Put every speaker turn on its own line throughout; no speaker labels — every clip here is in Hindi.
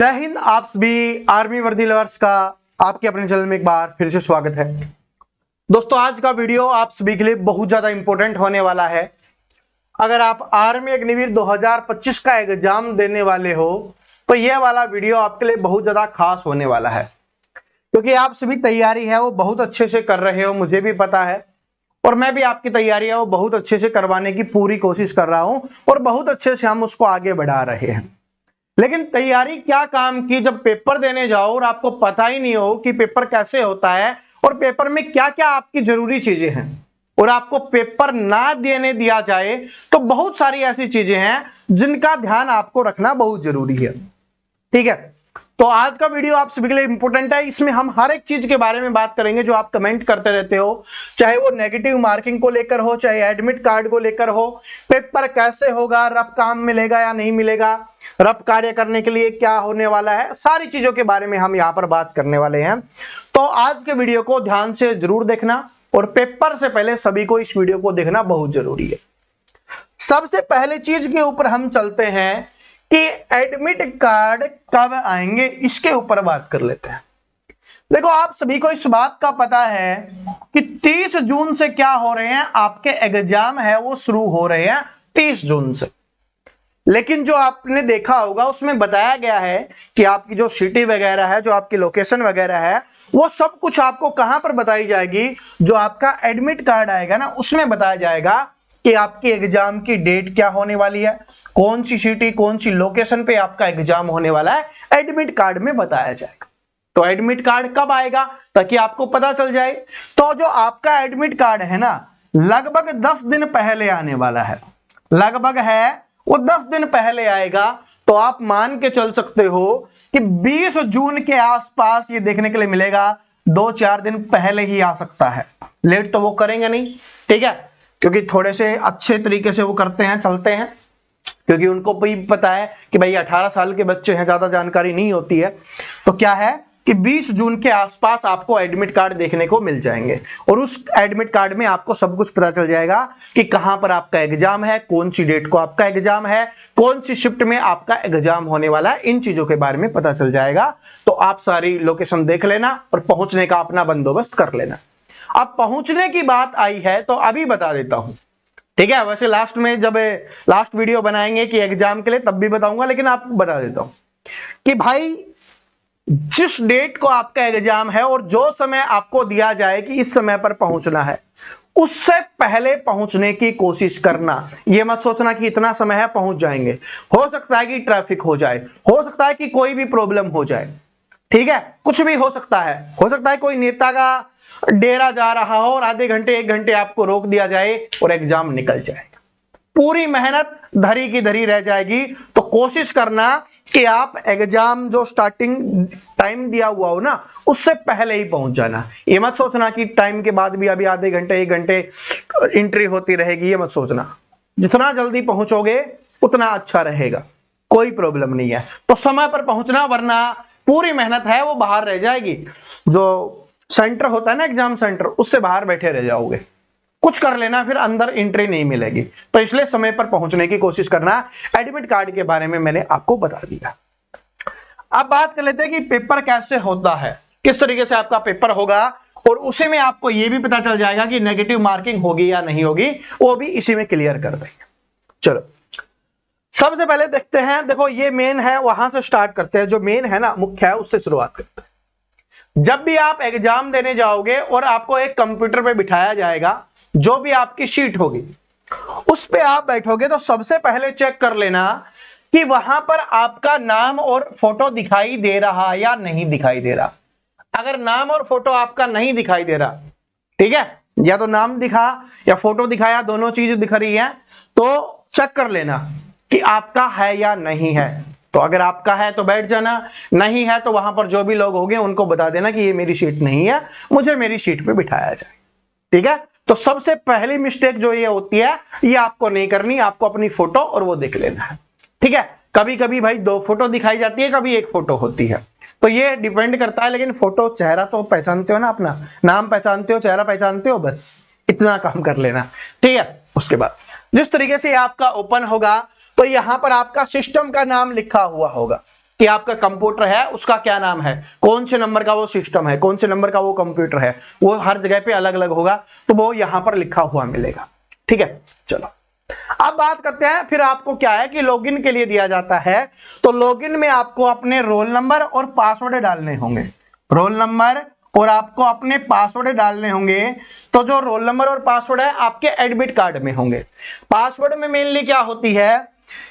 जय हिंद। आप सभी आर्मी वर्दी लवर्स का आपके अपने चैनल में एक बार फिर से स्वागत है। दोस्तों, आज का वीडियो आप सभी के लिए बहुत ज्यादा इंपॉर्टेंट होने वाला है। अगर आप आर्मी अग्निवीर 2025 का एग्जाम देने वाले हो तो यह वाला वीडियो आपके लिए बहुत ज्यादा खास होने वाला है, क्योंकि आप सभी तैयारी है वो बहुत अच्छे से कर रहे हो, मुझे भी पता है, और मैं भी आपकी तैयारी है वो बहुत अच्छे से करवाने की पूरी कोशिश कर रहा हूं और बहुत अच्छे से हम उसको आगे बढ़ा रहे हैं। लेकिन तैयारी क्या काम की जब पेपर देने जाओ और आपको पता ही नहीं हो कि पेपर कैसे होता है और पेपर में क्या क्या आपकी जरूरी चीजें हैं, और आपको पेपर ना देने दिया जाए तो बहुत सारी ऐसी चीजें हैं जिनका ध्यान आपको रखना बहुत जरूरी है। ठीक है, तो आज का वीडियो आप सभी के लिए इंपॉर्टेंट है। इसमें हम हर एक चीज के बारे में बात करेंगे जो आप कमेंट करते रहते हो, चाहे वो नेगेटिव मार्किंग को लेकर हो, चाहे एडमिट कार्ड को लेकर हो, पेपर कैसे होगा, रफ काम मिलेगा या नहीं मिलेगा, रफ कार्य करने के लिए क्या होने वाला है, सारी चीजों के बारे में हम यहां पर बात करने वाले हैं। तो आज के वीडियो को ध्यान से जरूर देखना और पेपर से पहले सभी को इस वीडियो को देखना बहुत जरूरी है। सबसे पहले चीज के ऊपर हम चलते हैं कि एडमिट कार्ड कब आएंगे, इसके ऊपर बात कर लेते हैं। देखो, आप सभी को इस बात का पता है कि 30 जून से क्या हो रहे हैं, आपके एग्जाम है वो शुरू हो रहे हैं 30 जून से। लेकिन जो आपने देखा होगा उसमें बताया गया है कि आपकी जो सिटी वगैरह है, जो आपकी लोकेशन वगैरह है, वो सब कुछ आपको कहां पर बताई जाएगी, जो आपका एडमिट कार्ड आएगा ना उसमें बताया जाएगा कि आपकी एग्जाम की डेट क्या होने वाली है, कौन सी सिटी कौन सी लोकेशन पे आपका एग्जाम होने वाला है, एडमिट कार्ड में बताया जाएगा। तो एडमिट कार्ड कब आएगा ताकि आपको पता चल जाए। तो जो आपका एडमिट कार्ड है ना, लगभग 10 दिन पहले आने वाला है, लगभग है वो 10 दिन पहले आएगा। तो आप मान के चल सकते हो कि 20 जून के आसपास ये देखने के लिए मिलेगा। 2-4 दिन पहले ही आ सकता है, लेट तो वो करेंगे नहीं। ठीक है, क्योंकि थोड़े से अच्छे तरीके से वो करते हैं, चलते हैं, क्योंकि उनको भी पता है कि भाई 18 साल के बच्चे हैं, ज्यादा जानकारी नहीं होती है। तो क्या है कि 20 जून के आसपास आपको एडमिट कार्ड देखने को मिल जाएंगे और उस एडमिट कार्ड में आपको सब कुछ पता चल जाएगा कि कहां पर आपका एग्जाम है, कौन सी डेट को आपका एग्जाम है, कौन सी शिफ्ट में आपका एग्जाम होने वाला है, इन चीजों के बारे में पता चल जाएगा। तो आप सारी लोकेशन देख लेना और पहुंचने का अपना बंदोबस्त कर लेना। अब पहुंचने की बात आई है तो अभी बता देता हूं। ठीक है, वैसे लास्ट में जब लास्ट वीडियो बनाएंगे कि एग्जाम के लिए तब भी बताऊंगा, लेकिन आपको बता देता हूं कि भाई जिस डेट को आपका एग्जाम है और जो समय आपको दिया जाए कि इस समय पर पहुंचना है, उससे पहले पहुंचने की कोशिश करना। यह मत सोचना कि इतना समय है पहुंच जाएंगे, हो सकता है कि ट्रैफिक हो जाए, हो सकता है कि कोई भी प्रॉब्लम हो जाए। ठीक है, कुछ भी हो सकता है, हो सकता है कोई नेता का डेरा जा रहा हो और आधे घंटे 1 घंटे आपको रोक दिया जाए और एग्जाम निकल जाएगा, पूरी मेहनत धरी की धरी रह जाएगी। तो कोशिश करना कि आप एग्जाम जो स्टार्टिंग टाइम दिया हुआ हो ना, उससे पहले ही पहुंच जाना। ये मत सोचना कि टाइम के बाद भी अभी आधे घंटे 1 घंटे एंट्री होती रहेगी, ये मत सोचना। जितना जल्दी पहुंचोगे उतना अच्छा रहेगा, कोई प्रॉब्लम नहीं है। तो समय पर पहुंचना, वरना पूरी मेहनत है वो बाहर रह जाएगी। जो सेंटर होता है ना, एग्जाम सेंटर, उससे बाहर बैठे रह जाओगे। कुछ कर लेना, फिर अंदर एंट्री नहीं मिलेगी। तो इसलिए समय पर पहुंचने की कोशिश करना। एडमिट कार्ड के बारे में मैंने आपको बता दिया। अब बात कर लेते हैं कि पेपर कैसे होता है, किस तरीके से आपका पेपर होगा, और उसी में आपको यह भी पता चल जाएगा कि नेगेटिव मार्किंग होगी या नहीं होगी, वो भी इसी में क्लियर कर देंगे। चलो, सबसे पहले देखते हैं। देखो, ये मेन है, वहां से स्टार्ट करते हैं। जो मेन है ना, मुख्य है, उससे शुरुआत करते हैं। जब भी आप एग्जाम देने जाओगे और आपको एक कंप्यूटर पे बिठाया जाएगा, जो भी आपकी शीट होगी उस पे आप बैठोगे, तो सबसे पहले चेक कर लेना कि वहां पर आपका नाम और फोटो दिखाई दे रहा या नहीं दिखाई दे रहा। अगर नाम और फोटो आपका नहीं दिखाई दे रहा, ठीक है, या तो नाम दिखा या फोटो दिखाया, दोनों चीज दिख रही है, तो चेक कर लेना कि आपका है या नहीं है। तो अगर आपका है तो बैठ जाना, नहीं है तो वहां पर जो भी लोग होंगे उनको बता देना कि ये मेरी सीट नहीं है, मुझे मेरी सीट पे बिठाया जाए। ठीक है, तो सबसे पहली मिस्टेक जो ये होती है, ये आपको नहीं करनी। आपको अपनी फोटो और वो देख लेना है। ठीक है, कभी कभी भाई 2 फोटो दिखाई जाती है, कभी 1 फोटो होती है, तो ये डिपेंड करता है। लेकिन फोटो, चेहरा तो पहचानते हो ना, अपना नाम पहचानते हो, चेहरा पहचानते हो, बस इतना काम कर लेना। ठीक है, उसके बाद जिस तरीके से आपका ओपन होगा तो यहां पर आपका सिस्टम का नाम लिखा हुआ होगा। कि आपका कंप्यूटर है उसका क्या नाम है, कौन से नंबर का वो सिस्टम है, कौन से नंबर का वो कंप्यूटर है, वो हर जगह पे अलग अलग होगा, तो वो यहां पर लिखा हुआ मिलेगा। ठीक है, चलो अब बात करते हैं। फिर आपको क्या है कि लॉगिन के लिए दिया जाता है, तो लॉगिन में आपको अपने रोल नंबर और पासवर्ड डालने होंगे। रोल नंबर और आपको अपने पासवर्ड डालने होंगे। तो जो रोल नंबर और पासवर्ड है आपके एडमिट कार्ड में होंगे। पासवर्ड में मेनली क्या होती है,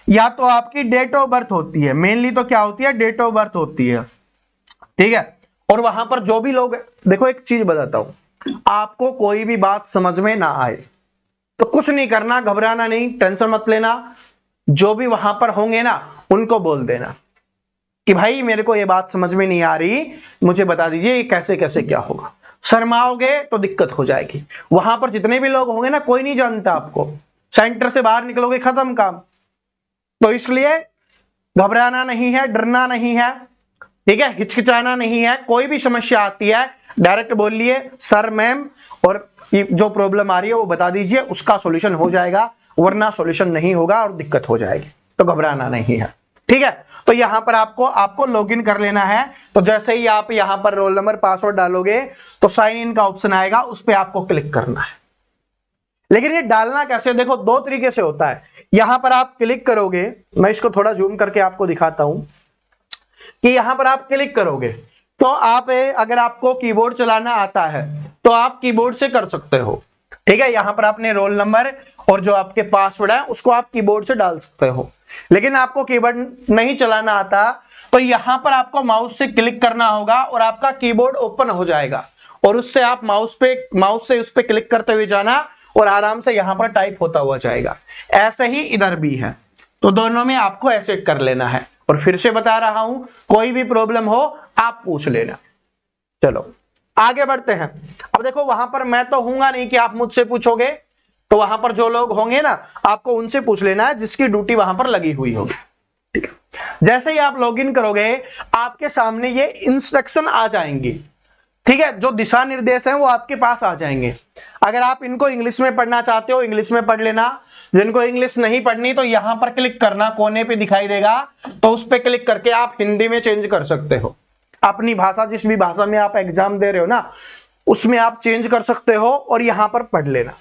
या तो आपकी डेट ऑफ बर्थ होती है, मेनली तो क्या होती है, डेट ऑफ बर्थ होती है। ठीक है, और वहां पर जो भी लोग, देखो एक चीज बताता हूं, आपको कोई भी बात समझ में ना आए तो कुछ नहीं करना, घबराना नहीं, टेंशन मत लेना। जो भी वहां पर होंगे ना उनको बोल देना कि भाई मेरे को ये बात समझ में नहीं आ रही, मुझे बता दीजिए ये कैसे कैसे क्या होगा। शर्माओगे तो दिक्कत हो जाएगी। वहां पर जितने भी लोग होंगे ना कोई नहीं जानता आपको, सेंटर से बाहर निकलोगे खत्म काम। तो इसलिए घबराना नहीं है, डरना नहीं है, ठीक है, हिचकिचाना नहीं है। कोई भी समस्या आती है डायरेक्ट बोलिए सर मैम, और जो प्रॉब्लम आ रही है वो बता दीजिए, उसका सॉल्यूशन हो जाएगा, वरना सॉल्यूशन नहीं होगा और दिक्कत हो जाएगी। तो घबराना नहीं है। ठीक है, तो यहां पर आपको लॉगिन कर लेना है। तो जैसे ही आप यहां पर रोल नंबर पासवर्ड डालोगे तो साइन इन का ऑप्शन आएगा, उस पर आपको क्लिक करना है। लेकिन ये डालना कैसे, देखो दो तरीके से होता है। यहां पर आप क्लिक करोगे, मैं इसको थोड़ा जूम करके आपको दिखाता हूं कि यहां पर आप क्लिक करोगे तो आप, अगर आपको कीबोर्ड चलाना आता है तो आप कीबोर्ड से कर सकते हो। ठीक है, यहां पर आपने रोल नंबर और जो आपके पासवर्ड है उसको आप कीबोर्ड से डाल सकते हो। लेकिन आपको कीबोर्ड नहीं चलाना आता तो यहां पर आपको माउस से क्लिक करना होगा और आपका कीबोर्ड ओपन हो जाएगा, और उससे आप माउस से उस पे क्लिक करते हुए जाना और आराम से यहां पर टाइप होता हुआ जाएगा। ऐसे ही इधर भी है, तो दोनों में आपको ऐसे कर लेना है। और फिर से बता रहा हूं, कोई भी प्रॉब्लम हो आप पूछ लेना। चलो आगे बढ़ते हैं। अब देखो वहां पर मैं तो हूंगा नहीं कि आप मुझसे पूछोगे, तो वहां पर जो लोग होंगे ना आपको उनसे पूछ लेना है जिसकी ड्यूटी वहां पर लगी हुई होगी। ठीक है, जैसे ही आप लॉगिन करोगे आपके सामने ये इंस्ट्रक्शन आ जाएंगी। ठीक है, जो दिशा निर्देश हैं वो आपके पास आ जाएंगे। अगर आप इनको इंग्लिश में पढ़ना चाहते हो इंग्लिश में पढ़ लेना, जिनको इंग्लिश नहीं पढ़नी तो यहां पर क्लिक करना, कोने पे दिखाई देगा, तो उस पर क्लिक करके आप हिंदी में चेंज कर सकते हो। अपनी भाषा, जिस भी भाषा में आप एग्जाम दे रहे हो ना उसमें आप चेंज कर सकते हो और यहां पर पढ़ लेना।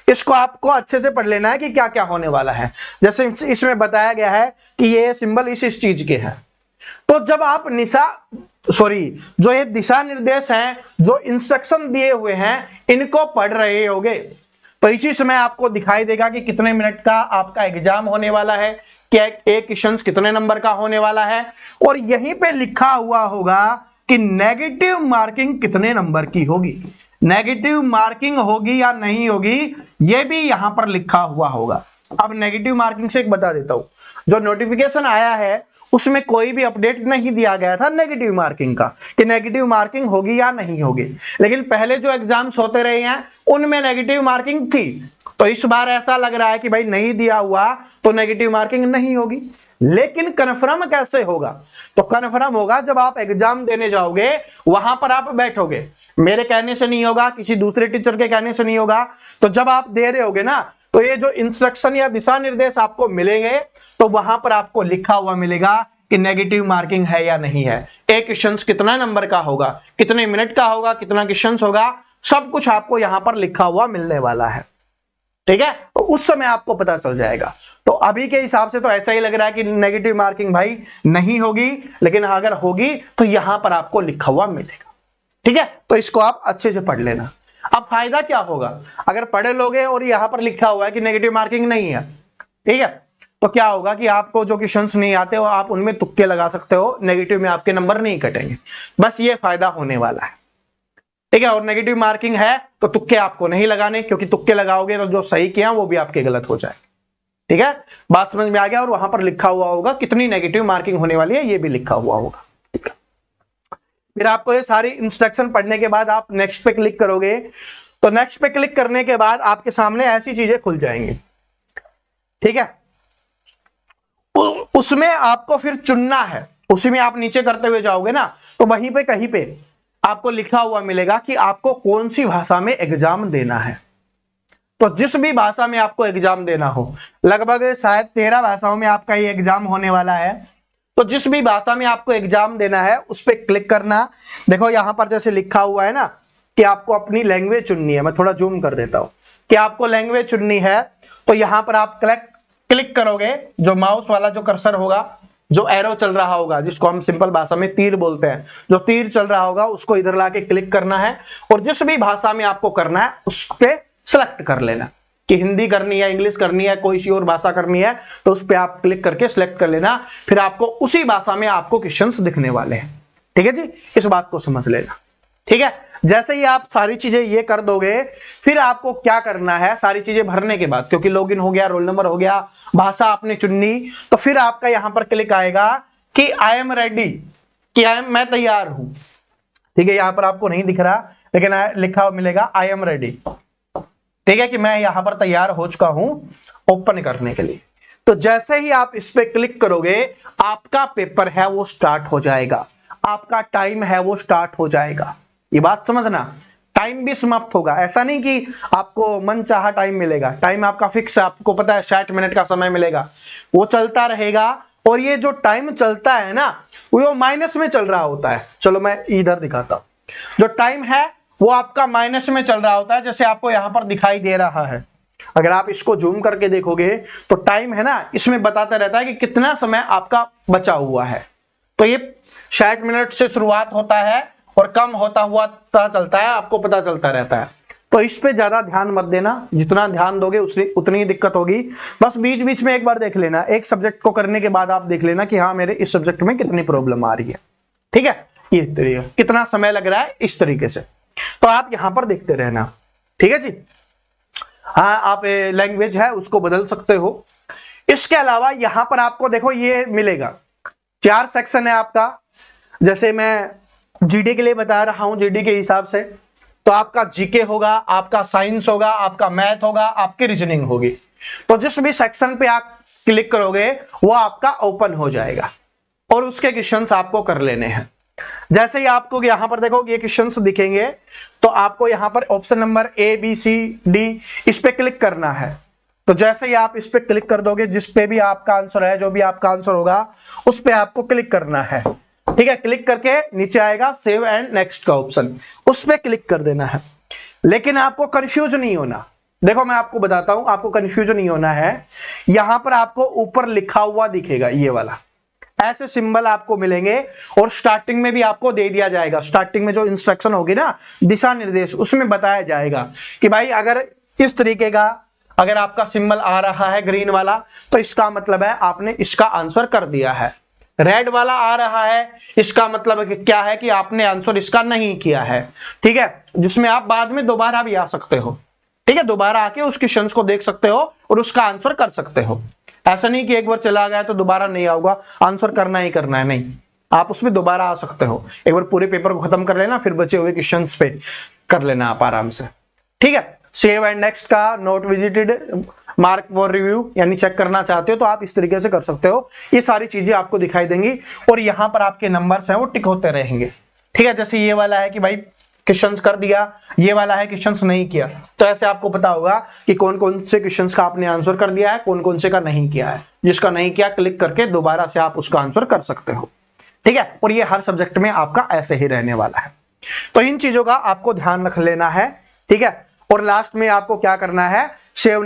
इसको आपको अच्छे से पढ़ लेना है कि क्या क्या होने वाला है। जैसे इसमें बताया गया है कि ये सिंबल इस चीज के हैं। तो जब आप जो ये दिशा निर्देश हैं, जो इंस्ट्रक्शन दिए हुए हैं, इनको पढ़ रहे होगे तो इसी समय आपको दिखाई देगा कि कितने मिनट का आपका एग्जाम होने वाला है, क्या एक क्वेश्चन कितने नंबर का होने वाला है, और यहीं पे लिखा हुआ होगा कि नेगेटिव मार्किंग कितने नंबर की होगी। नेगेटिव मार्किंग होगी या नहीं होगी यह भी यहां पर लिखा हुआ होगा। अब नेगेटिव मार्किंग से एक बता देता हूं, जो नोटिफिकेशन आया है उसमें कोई भी अपडेट नहीं दिया गया था नेगेटिव मार्किंग का कि नेगेटिव मार्किंग होगी या नहीं होगी। लेकिन पहले जो एग्जाम्स होते रहे हैं उनमें नेगेटिव मार्किंग थी, तो इस बार ऐसा लग रहा है कि भाई नहीं दिया हुआ तो नेगेटिव मार्किंग नहीं होगी। लेकिन कन्फर्म कैसे होगा, तो कन्फर्म होगा जब आप एग्जाम देने जाओगे, वहां पर आप बैठोगे, मेरे कहने से नहीं होगा, किसी दूसरे टीचर के कहने से नहीं होगा। तो जब आप दे रहे होगे ना तो ये जो इंस्ट्रक्शन या दिशा निर्देश आपको मिलेंगे तो वहां पर आपको लिखा हुआ मिलेगा कि नेगेटिव मार्किंग है या नहीं है, एक क्वेश्चन कितना नंबर का होगा, कितने मिनट का होगा, कितना क्वेश्चन होगा, सब कुछ आपको यहां पर लिखा हुआ मिलने वाला है। ठीक है, तो उस समय आपको पता चल जाएगा। तो अभी के हिसाब से तो ऐसा ही लग रहा है कि नेगेटिव मार्किंग भाई नहीं होगी, लेकिन अगर होगी तो यहां पर आपको लिखा हुआ मिलेगा। ठीक है, तो इसको आप अच्छे से पढ़ लेना। अब फायदा क्या होगा, अगर पढ़े लोगे और यहां पर लिखा हुआ है कि नेगेटिव मार्किंग नहीं है, ठीक है, तो क्या होगा कि आपको जो क्वेश्चंस नहीं आते हो आप उनमें तुक्के लगा सकते हो, नेगेटिव में आपके नंबर नहीं कटेंगे। बस ये फायदा होने वाला है। ठीक है, और नेगेटिव मार्किंग है तो तुक्के आपको नहीं लगाने, क्योंकि तुक्के लगाओगे तो जो सही किया वो भी आपके गलत हो जाए। ठीक है, बात समझ में आ गया। और वहां पर लिखा हुआ होगा कितनी नेगेटिव मार्किंग होने वाली है, ये भी लिखा हुआ होगा। ठीक है, फिर आपको ये सारी इंस्ट्रक्शन पढ़ने के बाद आप नेक्स्ट पे क्लिक करोगे, तो नेक्स्ट पे क्लिक करने के बाद आपके सामने ऐसी चीजें खुल जाएंगी। ठीक है, उसमें आपको फिर चुनना है, उसी में आप नीचे करते हुए जाओगे ना तो वहीं पे कहीं पे आपको लिखा हुआ मिलेगा कि आपको कौन सी भाषा में एग्जाम देना है। तो जिस भी भाषा में आपको एग्जाम देना हो, लगभग शायद 13 भाषाओं में आपका ये एग्जाम होने वाला है। तो जिस भी भाषा में आपको एग्जाम देना है उस पर क्लिक करना। देखो यहां पर जैसे लिखा हुआ है ना कि आपको अपनी लैंग्वेज चुननी है, मैं थोड़ा जूम कर देता हूं कि आपको लैंग्वेज चुननी है, तो यहां पर आप क्लिक करोगे, जो माउस वाला जो कर्सर होगा, जो एरो चल रहा होगा, जिसको हम सिंपल भाषा में तीर बोलते हैं, जो तीर चल रहा होगा उसको इधर लाके क्लिक करना है और जिस भी भाषा में आपको करना है उस पे सिलेक्ट कर लेना कि हिंदी करनी है, इंग्लिश करनी है, कोई सी और भाषा करनी है, तो उस पे आप क्लिक करके सिलेक्ट कर लेना। फिर आपको उसी भाषा में आपको क्वेश्चंस दिखने वाले हैं। ठीक है जी, इस बात को समझ लेना। ठीक है, जैसे ही आप सारी चीजें ये कर दोगे, फिर आपको क्या करना है, सारी चीजें भरने के बाद, क्योंकि लॉगिन हो गया, रोल नंबर हो गया, भाषा आपने चुननी, तो फिर आपका यहां पर क्लिक आएगा कि आई एम रेडी, कि मैं तैयार हूं। ठीक है, यहां पर आपको नहीं दिख रहा लेकिन लिखा मिलेगा आई एम रेडी। ठीक है, कि मैं यहां पर तैयार हो चुका हूं ओपन करने के लिए। तो जैसे ही आप इस पे क्लिक करोगे, आपका पेपर है वो स्टार्ट हो जाएगा, आपका टाइम है वो स्टार्ट हो जाएगा। ये बात समझना, टाइम भी समाप्त होगा। ऐसा नहीं कि आपको मन चाहा टाइम मिलेगा, टाइम आपका फिक्स है, आपको पता है 60 मिनट का समय मिलेगा, वो चलता रहेगा। और ये जो टाइम चलता है ना, वो माइनस में चल रहा होता है। चलो मैं इधर दिखाता हूं, जो टाइम है वो आपका माइनस में चल रहा होता है, जैसे आपको यहां पर दिखाई दे रहा है। अगर आप इसको जूम करके देखोगे तो टाइम है ना, इसमें बताता रहता है कि कितना समय आपका बचा हुआ है। तो ये 60 मिनट से शुरुआत होता है और कम होता हुआ पता चलता है, आपको पता चलता रहता है। तो इस पे ज्यादा ध्यान मत देना, जितना ध्यान दोगे उतनी ही दिक्कत होगी। बस बीच बीच में एक बार देख लेना, एक सब्जेक्ट को करने के बाद आप देख लेना कि हाँ मेरे इस सब्जेक्ट में कितनी प्रॉब्लम आ रही है। ठीक है, ये तरीका, कितना समय लग रहा है, इस तरीके से। तो आप यहां पर देखते रहना। ठीक है जी, हाँ आप लैंग्वेज है उसको बदल सकते हो। इसके अलावा यहां पर आपको देखो ये मिलेगा, 4 सेक्शन है आपका। जैसे मैं जीडी के लिए बता रहा हूं, जीडी के हिसाब से तो आपका जीके होगा, आपका साइंस होगा, आपका मैथ होगा, आपकी रीजनिंग होगी। तो जिस भी सेक्शन पे आप क्लिक करोगे वो आपका ओपन हो जाएगा और उसके क्वेश्चंस आपको कर लेने हैं। जैसे ही आपको यहां पर देखो ये क्वेश्चंस दिखेंगे, तो आपको यहां पर option number A B C D इस पे क्लिक करना है। तो जैसे ही आप इस पे क्लिक कर दोगे, जिस पे भी आपका आंसर है, जो भी आपका आंसर होगा उस पे आपको क्लिक करना है। ठीक है, क्लिक करके नीचे आएगा सेव एंड नेक्स्ट का ऑप्शन, उस पे क्लिक कर देना है। लेकिन आपको कंफ्यूज नहीं होना, देखो मैं आपको बताता हूं, आपको कंफ्यूज नहीं होना है। यहां पर आपको ऊपर लिखा हुआ दिखेगा, ये वाला ऐसे सिंबल आपको मिलेंगे और स्टार्टिंग में भी आपको दे दिया जाएगा। स्टार्टिंग में जो इंस्ट्रक्शन होगी ना, दिशा निर्देश, उसमें बताया जाएगा कि भाई अगर इस तरीके का अगर आपका सिंबल आ रहा है ग्रीन वाला, तो इसका मतलब है आपने इसका आंसर कर दिया है। रेड वाला आ रहा है, इसका मतलब क्या है कि आपने आंसर इसका नहीं किया है। ठीक है, जिसमें आप बाद में दोबारा भी आ सकते हो। ठीक है, दोबारा आके उस क्वेश्चन को देख सकते हो और उसका आंसर कर सकते हो। ऐसा नहीं कि एक बार चला गया तो दोबारा नहीं आऊंगा, आंसर करना ही करना है, नहीं, आप उसमें दोबारा आ सकते हो। एक बार पूरे पेपर को खत्म कर लेना, फिर बचे हुए क्वेश्चंस पे कर लेना आप आराम से। ठीक है, सेव एंड नेक्स्ट का note visited mark for review, यानी चेक करना चाहते हो तो आप इस तरीके से कर सकते हो। ये सारी चीजें आपको दिखाई देंगी और यहां पर आपके नंबर्स हैं वो टिक होते रहेंगे। ठीक है, जैसे ये वाला है कि भाई क्वेश्चंस कर दिया, ये वाला है क्वेश्चंस नहीं किया, तो ऐसे आपको पता होगा कि कौन कौन से क्वेश्चंस का आपने आंसर कर दिया है, कौन कौन से का नहीं किया है। जिसका नहीं किया क्लिक करके दोबारा से आप उसका आंसर कर सकते हो। ठीक है, और ये हर सब्जेक्ट में आपका ऐसे ही रहने वाला है। तो इन चीजों का आपको ध्यान रख लेना है। ठीक है, और लास्ट में आपको क्या करना है, सेव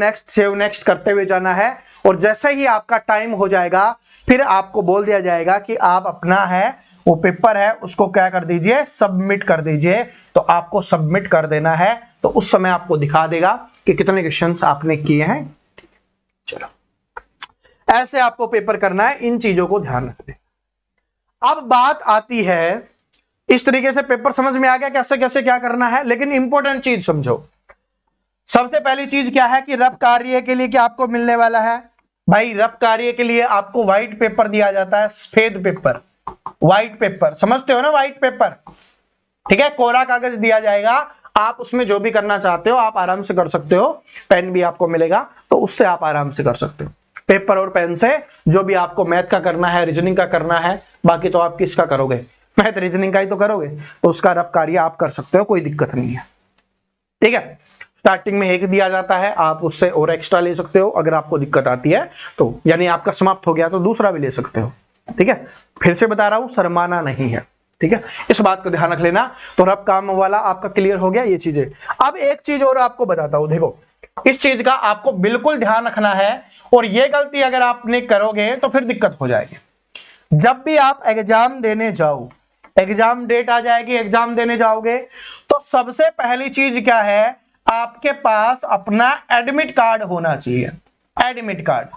नेक्स्ट करते हुए जाना है। और जैसे ही आपका टाइम हो जाएगा, फिर आपको बोल दिया जाएगा कि आप अपना है वो पेपर है उसको क्या कर दीजिए, सबमिट कर दीजिए। तो आपको सबमिट कर देना है, तो उस समय आपको दिखा देगा कि कितने क्वेश्चंस आपने किए हैं। चलो, ऐसे आपको पेपर करना है, इन चीजों को ध्यान रखना। अब बात आती है, इस तरीके से पेपर समझ में आ गया कैसे कैसे क्या करना है, लेकिन इंपॉर्टेंट चीज समझो। सबसे पहली चीज क्या है कि रफ कार्य के लिए क्या आपको मिलने वाला है, भाई रफ कार्य के लिए आपको व्हाइट पेपर दिया जाता है, सफेद पेपर, व्हाइट पेपर, समझते हो ना, व्हाइट पेपर। ठीक है, कोरा कागज दिया जाएगा, आप उसमें जो भी करना चाहते हो आप आराम से कर सकते हो। पेन भी आपको मिलेगा, तो उससे आप आराम से कर सकते हो। पेपर और पेन से जो भी आपको मैथ का करना है, रीजनिंग का करना है, बाकी तो आप किसका करोगे, मैथ रीजनिंग का ही तो करोगे, तो उसका रफ कार्य आप कर सकते हो, कोई दिक्कत नहीं है। ठीक है, स्टार्टिंग में एक दिया जाता है, आप उससे और एक्स्ट्रा ले सकते हो अगर आपको दिक्कत आती है तो, यानी आपका समाप्त हो गया तो दूसरा भी ले सकते हो। ठीक है, फिर से बता रहा हूं, शर्माना नहीं है, ठीक है, इस बात को ध्यान रख लेना। तो रब काम वाला आपका क्लियर हो गया ये चीजें। अब एक चीज और आपको बताता हूं, देखो इस चीज का आपको बिल्कुल ध्यान रखना है, और ये गलती अगर आपने करोगे तो फिर दिक्कत हो जाएगी। जब भी आप एग्जाम देने जाओ, एग्जाम डेट आ जाएगी, एग्जाम देने जाओगे, तो सबसे पहली चीज क्या है, आपके पास अपना एडमिट कार्ड होना चाहिए। एडमिट कार्ड,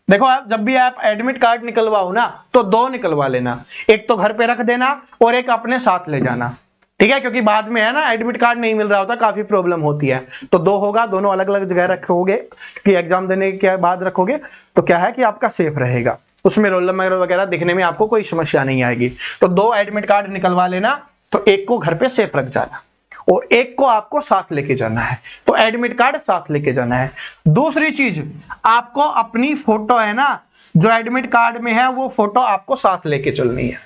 देखो आप जब भी आप एडमिट कार्ड निकलवाओ ना, तो 2 निकलवा लेना, एक तो घर पे रख देना और एक अपने साथ ले जाना, ठीक है, क्योंकि बाद में है ना एडमिट कार्ड नहीं मिल रहा होता, काफी प्रॉब्लम होती है। तो 2 होगा, दोनों अलग अलग जगह रखोगे कि एग्जाम देने के बाद रखोगे तो क्या है कि आपका सेफ रहेगा, उसमें रोल नंबर वगैरह दिखने में आपको कोई समस्या नहीं आएगी। तो 2 एडमिट कार्ड निकलवा लेना, तो एक को घर पे सेफ रख जाना और एक को आपको साथ लेके जाना है, तो एडमिट कार्ड साथ लेके जाना है। दूसरी चीज, आपको अपनी फोटो है ना जो एडमिट कार्ड में है, वो फोटो आपको साथ लेके चलनी है,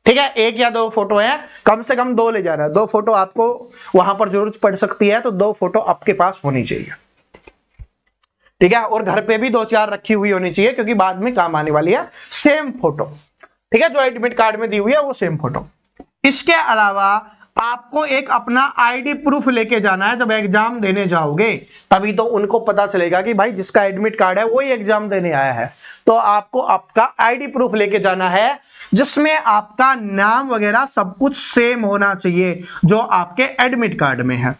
ठीक है, 1 या 2 फोटो है, कम से कम 2 ले जाना, 2 फोटो आपको वहां पर जरूरत पड़ सकती है, तो 2 फोटो आपके पास होनी चाहिए, ठीक है, और घर पे भी 2-4 रखी हुई होनी चाहिए, क्योंकि बाद में काम आने वाली है। सेम फोटो, ठीक है, जो एडमिट कार्ड में दी हुई है वो सेम फोटो। इसके अलावा आपको एक अपना आईडी प्रूफ लेके जाना है, जब एग्जाम देने जाओगे तभी तो उनको पता चलेगा कि भाई जिसका एडमिट कार्ड है वही एग्जाम देने आया है। तो आपको आपका आईडी प्रूफ लेके जाना है, जिसमें आपका नाम वगैरह सब कुछ सेम होना चाहिए जो आपके एडमिट कार्ड में है,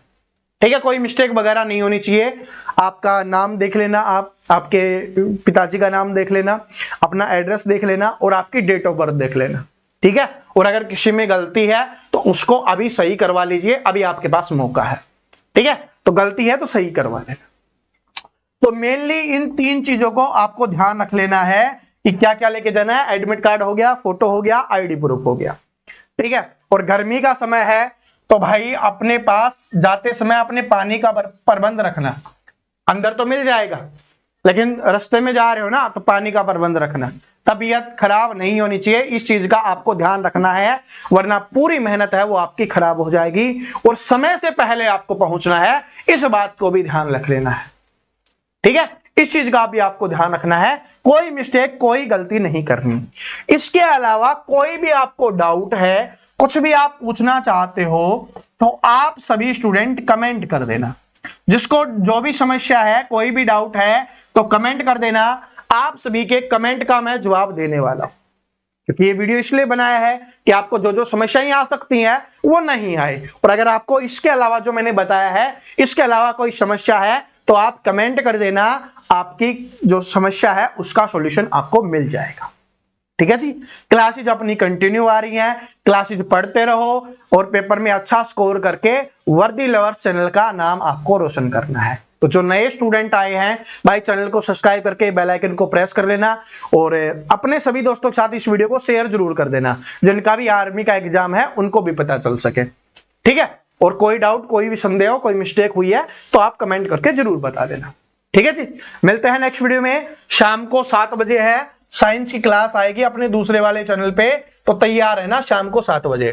ठीक है, कोई मिस्टेक वगैरह नहीं होनी चाहिए। आपका नाम देख लेना, आप आपके पिताजी का नाम देख लेना, अपना एड्रेस देख लेना और आपकी डेट ऑफ बर्थ देख लेना, ठीक है, और अगर किसी में गलती है तो उसको अभी सही करवा लीजिए, अभी आपके पास मौका है, ठीक है, तो गलती है तो सही करवा लेना। तो मेनली इन 3 चीजों को आपको ध्यान रख लेना है कि क्या क्या लेके जाना है, एडमिट कार्ड हो गया, फोटो हो गया, आईडी प्रूफ हो गया, ठीक है। और गर्मी का समय है तो भाई अपने पास जाते समय अपने पानी का प्रबंध रखना, अंदर तो मिल जाएगा लेकिन रास्ते में जा रहे हो ना तो पानी का प्रबंध रखना, तबीयत खराब नहीं होनी चाहिए, इस चीज का आपको ध्यान रखना है, वरना पूरी मेहनत है वो आपकी खराब हो जाएगी। और समय से पहले आपको पहुंचना है, इस बात को भी ध्यान रख लेना है, ठीक है, इस चीज का भी आपको ध्यान रखना है, कोई मिस्टेक कोई गलती नहीं करनी। इसके अलावा कोई भी आपको डाउट है, कुछ भी आप पूछना चाहते हो, तो आप सभी स्टूडेंट कमेंट कर देना, जिसको जो भी समस्या है, कोई भी डाउट है तो कमेंट कर देना, आप सभी के कमेंट का मैं जवाब देने वाला हूं, क्योंकि ये वीडियो इसलिए बनाया है कि आपको जो जो समस्याएं आ सकती हैं वो नहीं आए, और अगर आपको इसके अलावा जो मैंने बताया है इसके अलावा कोई समस्या है तो आप कमेंट कर देना, आपकी जो समस्या है उसका सॉल्यूशन आपको मिल जाएगा, ठीक है जी। क्लासेज अपनी कंटिन्यू आ रही हैं, क्लासेज पढ़ते रहो और पेपर में अच्छा स्कोर करके वर्दी लवर्स चैनल का नाम आपको रोशन करना है। तो जो नए स्टूडेंट आए हैं भाई, चैनल को सब्सक्राइब करके बेल आइकन को प्रेस कर लेना और अपने सभी दोस्तों के साथ इस वीडियो को शेयर जरूर कर देना, जिनका भी आर्मी का एग्जाम है उनको भी पता चल सके, ठीक है। और कोई डाउट, कोई भी संदेह हो, कोई मिस्टेक हुई है तो आप कमेंट करके जरूर बता देना, ठीक है जी। मिलते हैं नेक्स्ट वीडियो में, शाम को 7 बजे है साइंस की क्लास आएगी अपने दूसरे वाले चैनल पे, तो तैयार है ना शाम को 7 बजे,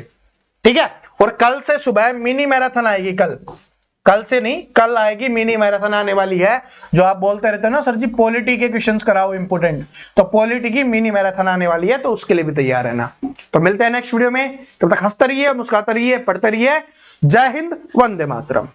ठीक है। और कल से सुबह मिनी मैराथन आएगी, कल से नहीं, कल आएगी मिनी मैराथन आने वाली है। जो आप बोलते रहते हो ना सर जी पॉलिटी के क्वेश्चंस कराओ इंपोर्टेंट, तो पॉलिटी की मिनी मैराथन आने वाली है, तो उसके लिए भी तैयार रहना। तो मिलते हैं नेक्स्ट वीडियो में, तब तक हंसते रहिए, मुस्कुराते रहिए, पढ़ते रहिए। जय हिंद, वंदे मातरम।